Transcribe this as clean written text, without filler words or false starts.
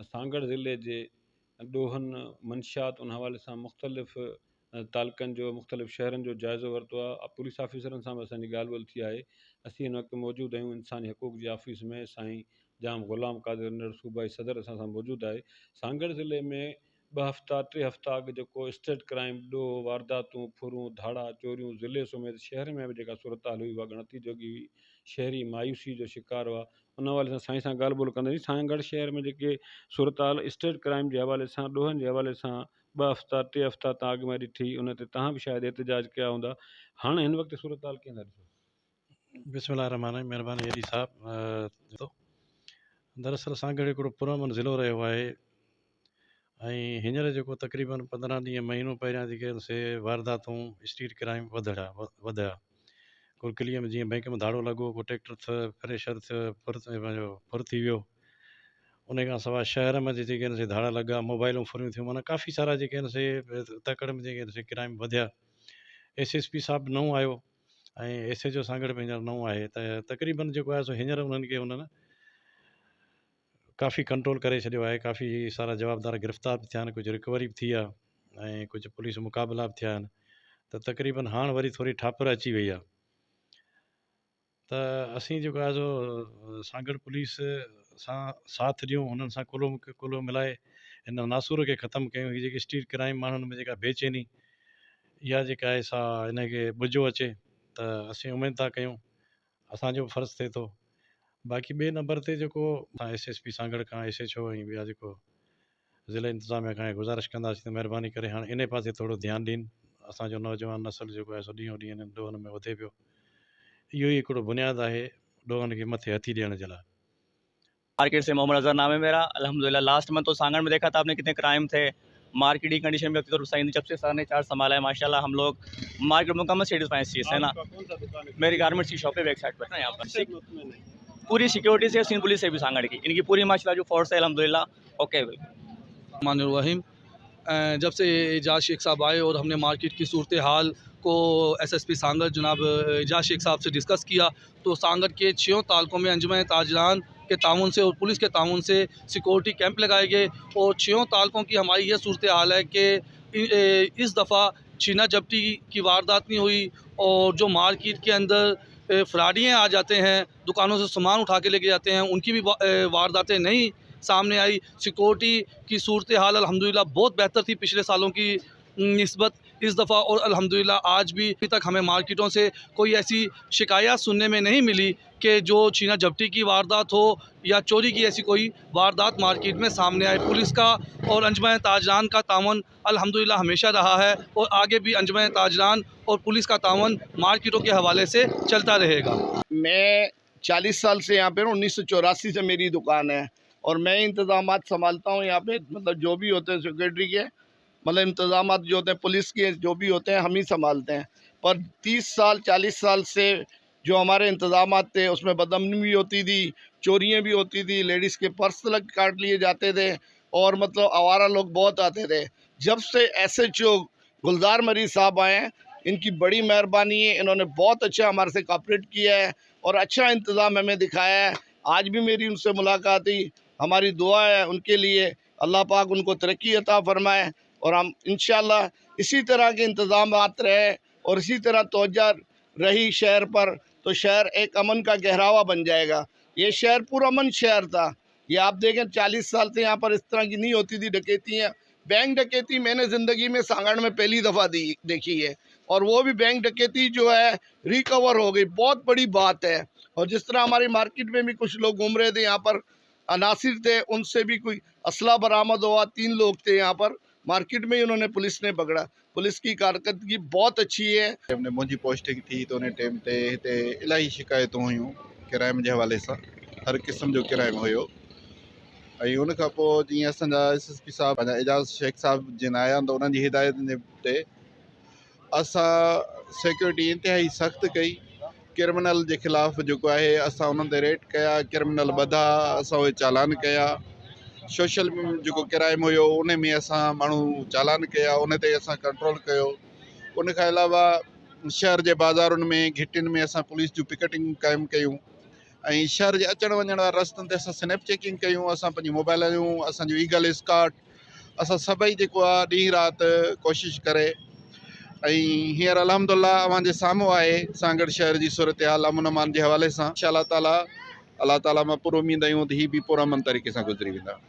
सांगड़ ज़िले जे ॾोहनि मंशियात उन हवाले सां मुख़्तलिफ़ तालुकनि जो मुख़्तलिफ़ शहरनि जो जाइज़ो वरितो आहे। पुलिस ऑफिसरनि सां बि असांजी ॻाल्हि ॿोल्हि थी आहे। असीं हिन वक़्तु मौजूदु आहियूं इंसानी हक़ूक़ जी ऑफ़िस में। साईं जाम ग़ुलाम क़ादिर नर सूबाई सदर असां सां मौजूदु आहे। सांगड़ ज़िले में 2 हफ़्ता 3 हफ़्ता अॻु जेको स्टेट क्राइम ॾोह वारदातूं फुरूं धाड़ा चोरियूं ज़िले समेत शहर में बि जेका सूरत हाल हुई उहा ॻणती जोगी हुई। शहरी मायूसी जो शिकार हुआ। उन हवाले सां साईं सां ॻाल्हि ॿोल्हि कंदासीं। सांगड़ शहर में जेके सूरत हाल स्टेट क्राइम जे हवाले सां ॾोहनि जे हवाले सां 2 हफ़्ता 3 हफ़्ता तव्हां अॻु में ॾिठी, उन ते तव्हां बि शायदि एहतिजाज कया हूंदा। हाणे हिन वक़्तु सूरत हाल कीअं था ॾिसो? बिस्मिल्लाहिर्रहमानिर्रहीम। महिरबानी एडी साहब। दरअसल सांगड़ हिकिड़ो पुरअमन ज़िलो रहियो आहे ऐं हींअर जेको तक़रीबन 15 ॾींहं महीनो पहिरियां जेके से वारदातूं स्ट्रीट क्राइम वधिया कुरकलीअ में जीअं बैंक में धाड़ो लॻो, को ट्रैक्टर फ्रेशर फुर थी वियो। उन खां सवाइ शहर में जेके आहिनि से धाड़ा लॻा, मोबाइलूं फुरियूं थियूं, माना काफ़ी सारा जेके आहिनि से तकड़ में जेके आहिनि से क्राइम वधिया। SSP साहब नओं आयो ऐं SHO सांगड़ में हींअर नओं आहे त तक़रीबन जेको आहे सो हींअर उन्हनि काफ़ी कंट्रोल करे छॾियो आहे। काफ़ी सारा जवाबदार गिरफ़्तार बि थिया आहिनि, कुझु रिकवरी बि थी आहे ऐं कुझु पुलिस मुक़ाबिला बि थिया आहिनि। त तक़रीबन हाणे वरी थोरी ठापर अची वई आहे। त असीं जेको आहे सो सांगड़ पुलिस सां साथ ॾियूं, हुननि सां कुलो मिलाए हिन नासूर खे ख़तमु कयूं। हीअ जेकी स्ट्रीट क्राइम माण्हुनि में जेका बेचैनी इहा जेका आहे सा हिनखे बुझो अचे त असीं उमेदु था कयूं, असांजो फ़र्ज़ु थिए थो। बाक़ी ॿिए नंबर ते जेको SSP सांगड़ खां SHO ऐं ॿिया जेको ज़िले इंतिज़ामिया खां गुज़ारिश कंदासीं त महिरबानी करे हाणे इन पासे थोरो ध्यानु ॾियनि। असांजो नौजवान नसल जेको आहे सो ॾींहों ॾींहुं हिननि ॾोहनि में वधे पियो। इहो ई हिकिड़ो बुनियादु आहे ॾोहनि खे मथे हथी ॾियण जे लाइ। मार्केट से मोहम्मद अजहर नाम है मेरा। अल्हम्दुलिल्लाह लास्ट मंथ तो सांगड़ में देखा था आपने कितने क्राइम थे। मार्केट की कंडीशन भी अब तो सही नहीं, जब से सर ने चार्ज संभाला है माशाल्लाह हम लोग मार्केट में मुकम्मल सेटिस्फाई इस चीज़ से ना। मेरी गारमेंट्स की शॉप है बैक साइड पर ना, यहाँ पर पूरी सिक्योरिटी से सिंध पुलिस से भी सांगड़ की इनकी पूरी माशाल्लाह जो फोर्स है अल्हम्दुलिल्लाह ओके। रहीम, जब से एजाज शेख साहब आए और हमने मार्केट की सूरत हाल को SSP सांगड़ जनाब एजाज शेख साहब से डिस्कस किया तो सांगड़ के 6 तालुकों में अंजुमन ताजरान के ताउन से और पुलिस के ताउन से सिक्योरिटी कैंप लगाए गए और 6 तालुकों की हमारी यह सूरत हाल है कि इस दफ़ा छीना झपटी की वारदात नहीं हुई और जो मार्केट के अंदर फ्राडियाँ आ जाते हैं, दुकानों से सामान उठा के लेके जाते हैं, उनकी भी वारदातें नहीं सामने आई। सिक्योरिटी की सूरत हाल अल्हम्दुलिल्लाह बहुत बेहतर थी पिछले सालों की निस्बत इस दफ़ा, और अल्हम्दुलिल्लाह आज भी अभी तक हमें मार्केटों से कोई ऐसी शिकायत सुनने में नहीं मिली कि जो छीना झपटी की वारदात हो या चोरी की ऐसी कोई वारदात मार्केट में सामने आए। पुलिस का और अंजुमन ताजरान का तावन अल्हम्दुलिल्लाह हमेशा रहा है और आगे भी अंजुमन ताजरान और पुलिस का तावन मार्केटों के हवाले से चलता रहेगा। मैं 40 साल से यहाँ पे 1984 से मेरी दुकान है और मैं इंतज़ामात संभालता हूँ यहाँ पे। मतलब जो भी होते हैं सिक्योरिटी के, मतलब इंतज़ामात जो होते हैं पुलिस के जो भी होते हैं हम ही संभालते हैं। पर 30 साल 40 साल से जो हमारे इंतज़ामात थे उसमें बदअमनी भी होती थी, चोरियाँ भी होती थी, लेडीज़ के पर्स तक काट लिए जाते थे और मतलब आवारा लोग बहुत आते थे। जब से SHO गुलजार मरीज साहब आए हैं, इनकी बड़ी मेहरबानी है, इन्होंने बहुत अच्छा हमारे से कॉपरेट किया है और अच्छा इंतज़ाम हमें दिखाया है। आज भी मेरी उनसे मुलाकात हुई, हमारी दुआ है उनके लिए, अल्लाह पाक उनको तरक्की अता फरमाए और हम इंशाअल्लाह इसी तरह के इंतज़ामात रहे और इसी तरह तवज्जो रही शहर पर तो शहर एक अमन का गहरावा बन जाएगा। ये शहर पुरअमन शहर था। ये आप देखें 40 साल से यहाँ पर इस तरह की नहीं होती थी डकैतियाँ। बैंक डकैती मैंने ज़िंदगी में सांगड़ में पहली दफ़ा देखी है और वो भी बैंक डकैती जो है रिकवर हो गई, बहुत बड़ी बात है। और जिस तरह हमारी मार्केट में भी कुछ लोग घूम रहे थे, यहाँ पर अनासिर थे, उनसे भी कोई असला बरामद हुआ। 3 लोग थे यहाँ पर मार्केट में ही, उन्होंने पुलिस ने पकड़ा। पुलिस की कारकर्दगी बहुत अच्छी है। हमने मुंहिंजी पोस्टिंग थी तो उन टाइम ते हिते इलाही शिकायतूं हुयूं क्राइम जे हवाले सां, हर क़िस्म जो क्राइम हुयो। ऐं उन खां पोइ जीअं असांजा SSP साहब एजाज शेख साहब जिन आया त उन्हनि जी हिदायतुनि ते असां सिक्योरिटी इंतिहाई सख़्तु कई। क्रिमिनल जे ख़िलाफ़ु जेको आहे असां उन्हनि ते रेड कया, क्रिमिनल ॿधा असां उहे चालान कया। सोशल जेको क्राइम हुयो उन में असां माण्हू चालान कया, उन ते असां कंट्रोल कयो। उन खां अलावा शहर जे बाज़ारुनि में घिटियुनि में असां पुलिस जूं पिकेटिंग क़ाइमु कयूं ऐं शहर जे अचण वञण वारे रस्तनि ते असां स्नैप चेकिंग कयूं, असां पंहिंजी मोबाइल जूं, असांजो ईगल स्कॉट, असां सभई जेको आहे ॾींहुं राति कोशिशि करे। ऐं हींअर अल्हम्दुलिल्लाह अव्हां जे साम्हूं आहे सागड़ शहर जी सूरत हाल अमन अमान जे हवाले सां। इंशाअल्लाह ताला अलाह ताला मां पूरो उमीद आहियूं त हीअ बि पुरअमन तरीक़े सां गुज़री वेंदा।